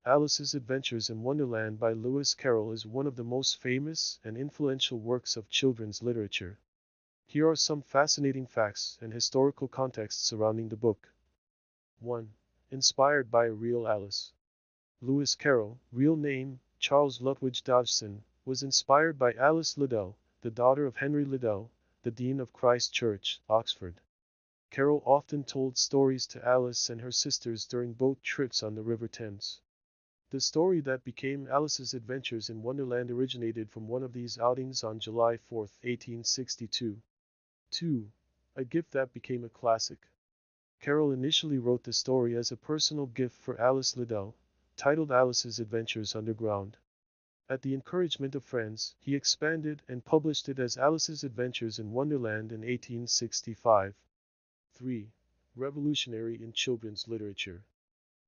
Alice's Adventures in Wonderland by Lewis Carroll is one of the most famous and influential works of children's literature. Here are some fascinating facts and historical context surrounding the book. 1. Inspired by a real Alice. Lewis Carroll, real name Charles Lutwidge Dodgson, was inspired by Alice Liddell, the daughter of Henry Liddell, the Dean of Christ Church, Oxford. Carroll often told stories to Alice and her sisters during boat trips on the River Thames. The story that became Alice's Adventures in Wonderland originated from one of these outings on July 4, 1862. 2. A gift that became a classic. Carroll initially wrote the story as a personal gift for Alice Liddell, titled Alice's Adventures Underground. At the encouragement of friends, he expanded and published it as Alice's Adventures in Wonderland in 1865. 3. Revolutionary in children's literature.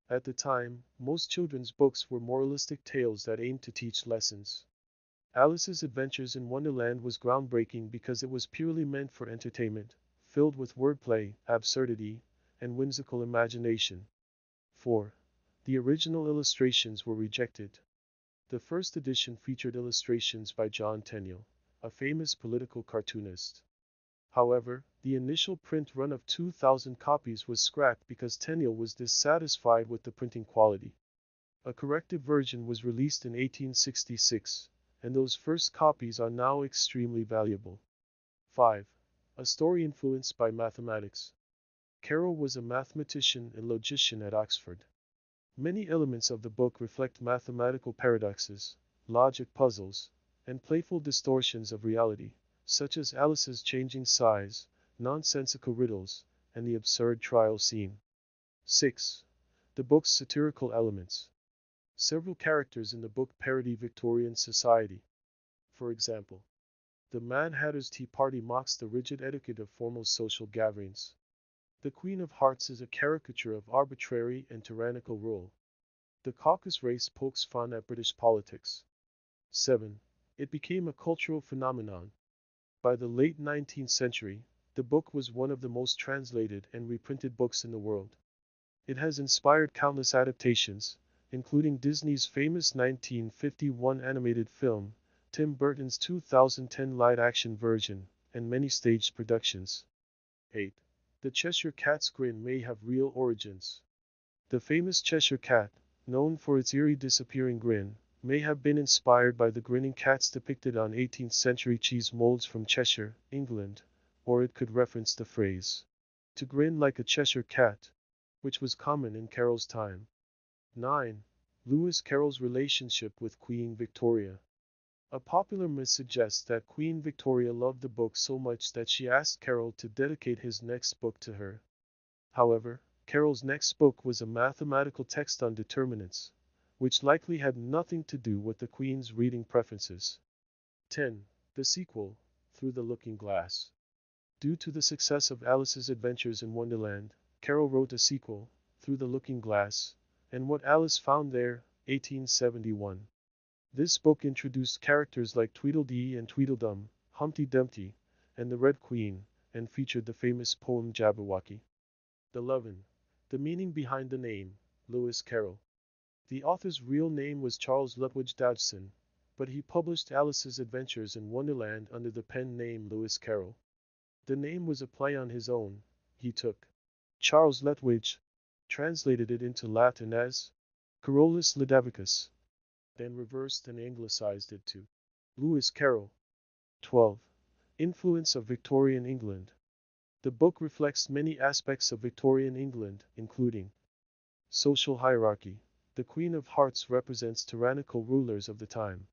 At the time, most children's books were moralistic tales that aimed to teach lessons. Alice's Adventures in Wonderland was groundbreaking because it was purely meant for entertainment, filled with wordplay, absurdity, and whimsical imagination. 4. The original illustrations were rejected. The first edition featured illustrations by John Tenniel, a famous political cartoonist. However, the initial print run of 2,000 copies was scrapped because Tenniel was dissatisfied with the printing quality. A corrected version was released in 1866, and those first copies are now extremely valuable. 5. A story influenced by mathematics. Carroll was a mathematician and logician at Oxford. Many elements of the book reflect mathematical paradoxes, logic puzzles, and playful distortions of reality, such as Alice's changing size, nonsensical riddles, and the absurd trial scene. 6. The book's satirical elements. Several characters in the book parody Victorian society. For example, the Mad Hatter's Tea Party mocks the rigid etiquette of formal social gatherings. The Queen of Hearts is a caricature of arbitrary and tyrannical rule. The caucus race pokes fun at British politics. 7. It became a cultural phenomenon. By the late 19th century, the book was one of the most translated and reprinted books in the world. It has inspired countless adaptations, including Disney's famous 1951 animated film, Tim Burton's 2010 live-action version, and many staged productions. 8. The Cheshire Cat's grin may have real origins. The famous Cheshire Cat, known for its eerie disappearing grin, may have been inspired by the grinning cats depicted on 18th century cheese molds from Cheshire, England, or it could reference the phrase, to grin like a Cheshire cat, which was common in Carroll's time. 9. Lewis Carroll's relationship with Queen Victoria. A popular myth suggests that Queen Victoria loved the book so much that she asked Carroll to dedicate his next book to her. However, Carroll's next book was a mathematical text on determinants, which likely had nothing to do with the Queen's reading preferences. 10. The sequel, Through the Looking Glass. Due to the success of Alice's Adventures in Wonderland, Carroll wrote a sequel, Through the Looking Glass, and What Alice Found There, 1871. This book introduced characters like Tweedledee and Tweedledum, Humpty Dumpty, and the Red Queen, and featured the famous poem Jabberwocky. 11. The meaning behind the name, Lewis Carroll. The author's real name was Charles Lutwidge Dodgson, but he published Alice's Adventures in Wonderland under the pen name Lewis Carroll. The name was a play on his own. He took Charles Lutwidge, translated it into Latin as Carolus Ludovicus, then reversed and anglicized it to Lewis Carroll. 12. Influence of Victorian England. The book reflects many aspects of Victorian England, including social hierarchy. The Queen of Hearts represents tyrannical rulers of the time.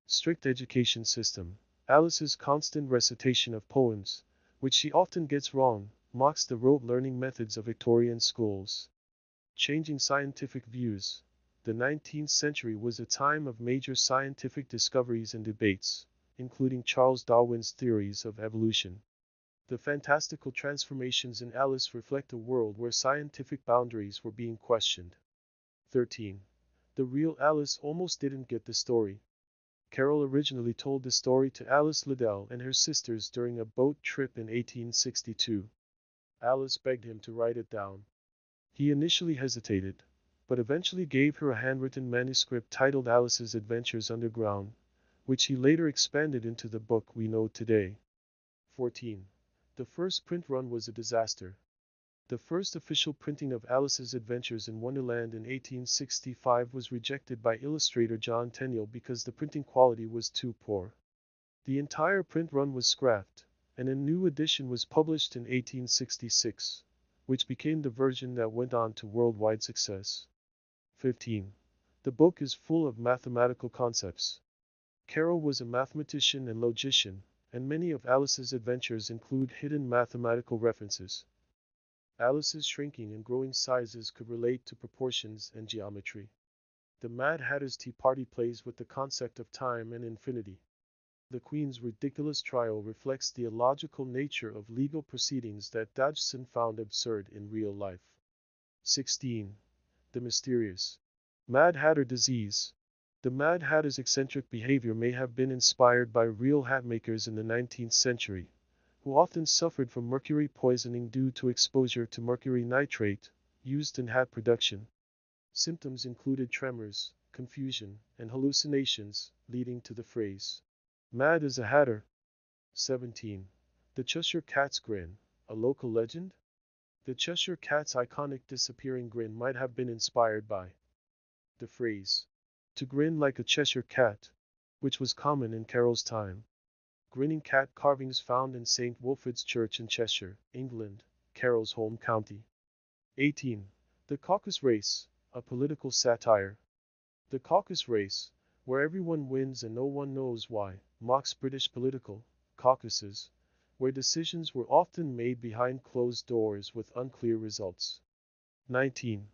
Strict education system. Alice's constant recitation of poems, which she often gets wrong, mocks the rote learning methods of Victorian schools. Changing scientific views. The 19th century was a time of major scientific discoveries and debates, including Charles Darwin's theories of evolution. The fantastical transformations in Alice reflect a world where scientific boundaries were being questioned. 13. The real Alice almost didn't get the story. Carroll originally told the story to Alice Liddell and her sisters during a boat trip in 1862. Alice begged him to write it down. He initially hesitated, but eventually gave her a handwritten manuscript titled Alice's Adventures Underground, which he later expanded into the book we know today. 14. The first print run was a disaster. The first official printing of Alice's Adventures in Wonderland in 1865 was rejected by illustrator John Tenniel because the printing quality was too poor. The entire print run was scrapped, and a new edition was published in 1866, which became the version that went on to worldwide success. 15. The book is full of mathematical concepts. Carroll was a mathematician and logician, and many of Alice's adventures include hidden mathematical references. Alice's shrinking and growing sizes could relate to proportions and geometry. The Mad Hatter's Tea Party plays with the concept of time and infinity. The Queen's ridiculous trial reflects the illogical nature of legal proceedings that Dodgson found absurd in real life. 16. The mysterious Mad Hatter disease. The Mad Hatter's eccentric behavior may have been inspired by real hatmakers in the 19th century, who often suffered from mercury poisoning due to exposure to mercury nitrate, used in hat production. Symptoms included tremors, confusion, and hallucinations, leading to the phrase, "Mad as a Hatter." 17. The Cheshire Cat's Grin, a local legend? The Cheshire Cat's iconic disappearing grin might have been inspired by the phrase, "to grin like a Cheshire cat," which was common in Carroll's time. Grinning cat carvings found in St. Wilfrid's Church in Cheshire, England, Carroll's home county. 18. The Caucus Race, a political satire. The Caucus Race, where everyone wins and no one knows why, mocks British political caucuses, where decisions were often made behind closed doors with unclear results. 19.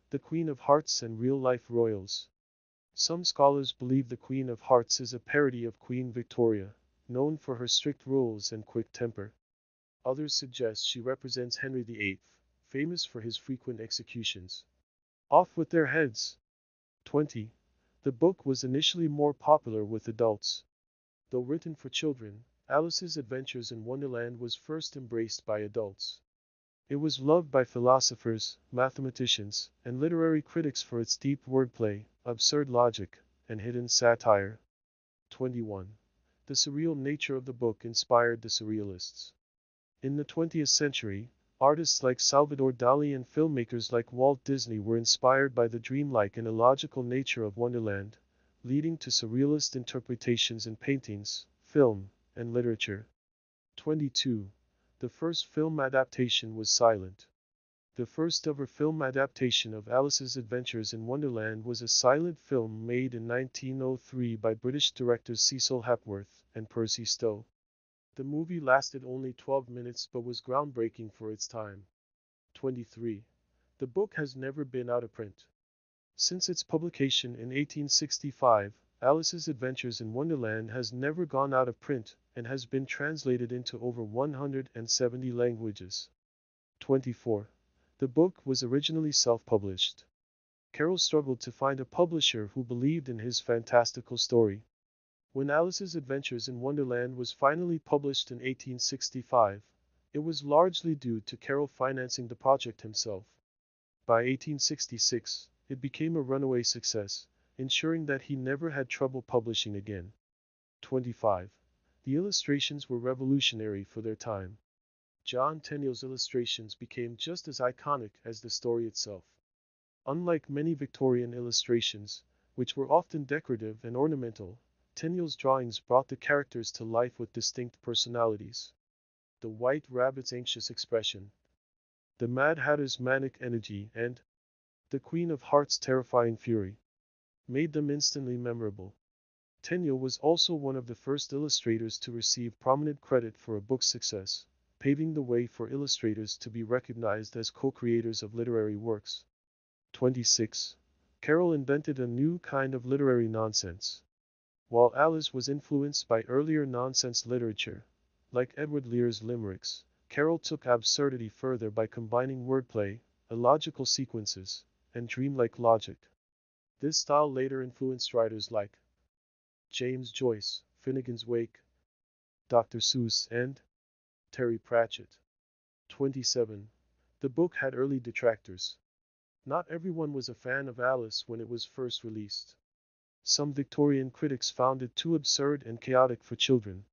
The Queen of Hearts and Real-Life Royals. Some scholars believe the Queen of Hearts is a parody of Queen Victoria, known for her strict rules and quick temper. Others suggest she represents Henry VIII, famous for his frequent executions. Off with their heads! 20. The book was initially more popular with adults. Though written for children, Alice's Adventures in Wonderland was first embraced by adults. It was loved by philosophers, mathematicians, and literary critics for its deep wordplay, absurd logic, and hidden satire. 21. The surreal nature of the book inspired the Surrealists. In the 20th century, artists like Salvador Dali and filmmakers like Walt Disney were inspired by the dreamlike and illogical nature of Wonderland, leading to surrealist interpretations in paintings, film, and literature. 22. The first film adaptation was silent. The first ever film adaptation of Alice's Adventures in Wonderland was a silent film made in 1903 by British directors Cecil Hepworth and Percy Stowe. The movie lasted only 12 minutes but was groundbreaking for its time. 23. The book has never been out of print. Since its publication in 1865, Alice's Adventures in Wonderland has never gone out of print and has been translated into over 170 languages. 24. The book was originally self-published. Carroll struggled to find a publisher who believed in his fantastical story. When Alice's Adventures in Wonderland was finally published in 1865, it was largely due to Carroll financing the project himself. By 1866, it became a runaway success, ensuring that he never had trouble publishing again. 25. The illustrations were revolutionary for their time. John Tenniel's illustrations became just as iconic as the story itself. Unlike many Victorian illustrations, which were often decorative and ornamental, Tenniel's drawings brought the characters to life with distinct personalities. The White Rabbit's anxious expression, the Mad Hatter's manic energy, and the Queen of Hearts' terrifying fury made them instantly memorable. Tenniel was also one of the first illustrators to receive prominent credit for a book's success, paving the way for illustrators to be recognized as co-creators of literary works. 26. Carroll invented a new kind of literary nonsense. While Alice was influenced by earlier nonsense literature, like Edward Lear's limericks, Carroll took absurdity further by combining wordplay, illogical sequences, and dreamlike logic. This style later influenced writers like James Joyce, Finnegan's Wake, Dr. Seuss, and Terry Pratchett. 27. The book had early detractors. Not everyone was a fan of Alice when it was first released. Some Victorian critics found it too absurd and chaotic for children.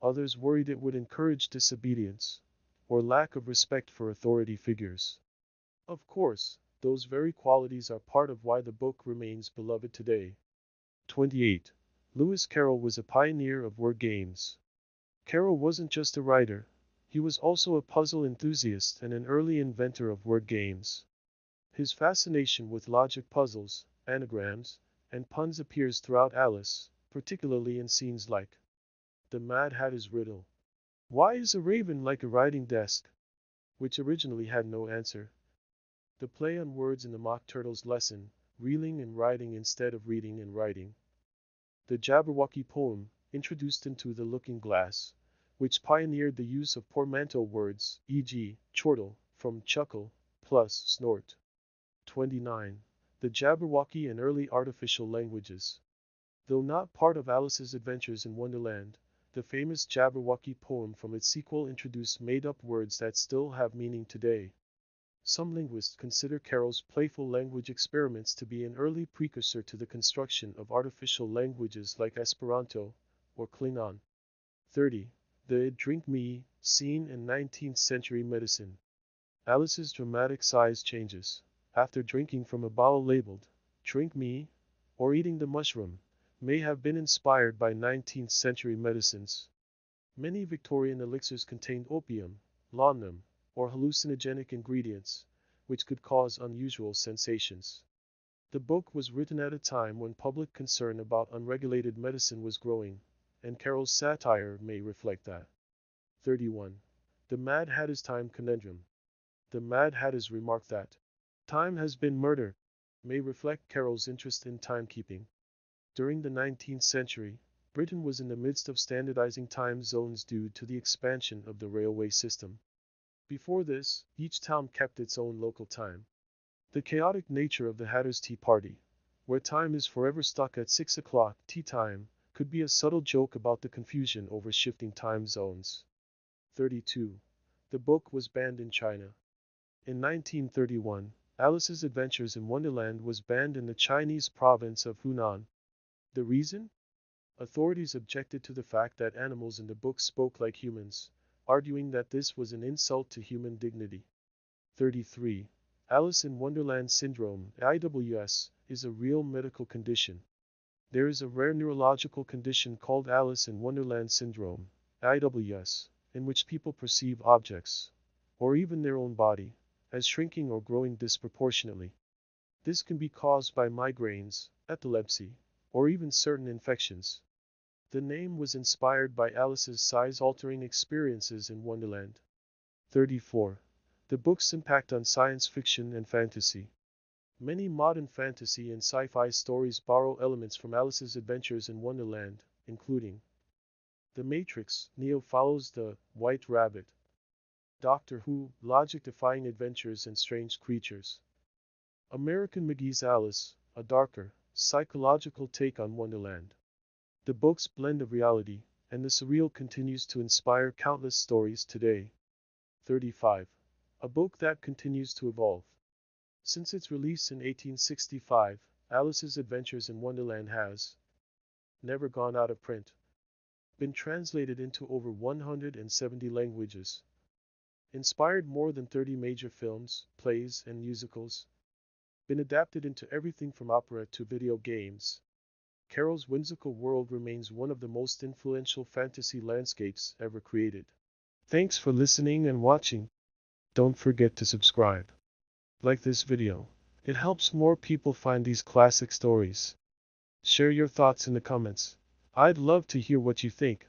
Others worried it would encourage disobedience or lack of respect for authority figures. Of course, those very qualities are part of why the book remains beloved today. 28. Lewis Carroll was a pioneer of word games. Carroll wasn't just a writer, he was also a puzzle enthusiast and an early inventor of word games. His fascination with logic puzzles, anagrams, and puns appears throughout Alice, particularly in scenes like the Mad Hatter's riddle. Why is a raven like a writing desk? Which originally had no answer. The play on words in the Mock Turtle's lesson, reeling and writing instead of reading and writing. The Jabberwocky poem, introduced into The Looking Glass, which pioneered the use of portmanteau words, e.g., chortle, from chuckle, plus snort. 29. The Jabberwocky and early artificial languages. Though not part of Alice's adventures in Wonderland, the famous Jabberwocky poem from its sequel introduced made-up words that still have meaning today. Some linguists consider Carroll's playful language experiments to be an early precursor to the construction of artificial languages like Esperanto or Klingon. 30. The Drink Me scene in 19th century medicine. Alice's dramatic size changes after drinking from a bottle labeled, "Drink Me," or eating the mushroom, may have been inspired by 19th century medicines. Many Victorian elixirs contained opium, laudanum, or hallucinogenic ingredients, which could cause unusual sensations. The book was written at a time when public concern about unregulated medicine was growing, and Carroll's satire may reflect that. 31. The Mad Hatter's Time Conundrum. The Mad Hatters remark that time has been murder may reflect Carroll's interest in timekeeping. During the 19th century, Britain was in the midst of standardizing time zones due to the expansion of the railway system. Before this, each town kept its own local time. The chaotic nature of the Hatter's Tea Party, where time is forever stuck at 6 o'clock tea time, could be a subtle joke about the confusion over shifting time zones. 32. The book was banned in China. In 1931, Alice's Adventures in Wonderland was banned in the Chinese province of Hunan. The reason? Authorities objected to the fact that animals in the book spoke like humans, arguing that this was an insult to human dignity. 33. Alice in Wonderland Syndrome, (IWS), is a real medical condition. There is a rare neurological condition called Alice in Wonderland Syndrome, (IWS), in which people perceive objects, or even their own body, as shrinking or growing disproportionately. This can be caused by migraines, epilepsy, or even certain infections. The name was inspired by Alice's size-altering experiences in Wonderland. 34. The book's impact on science fiction and fantasy. Many modern fantasy and sci-fi stories borrow elements from Alice's Adventures in Wonderland, including The Matrix, Neo follows the White Rabbit. Doctor Who, logic-defying adventures and strange creatures. American McGee's Alice, a darker, psychological take on Wonderland. The book's blend of reality and the surreal continues to inspire countless stories today. 35. A book that continues to evolve. Since its release in 1865, Alice's Adventures in Wonderland has never gone out of print, been translated into over 170 languages, inspired more than 30 major films, plays, and musicals, been adapted into everything from opera to video games. Carroll's whimsical world remains one of the most influential fantasy landscapes ever created. Thanks for listening and watching. Don't forget to subscribe. Like this video. It helps more people find these classic stories. Share your thoughts in the comments. I'd love to hear what you think.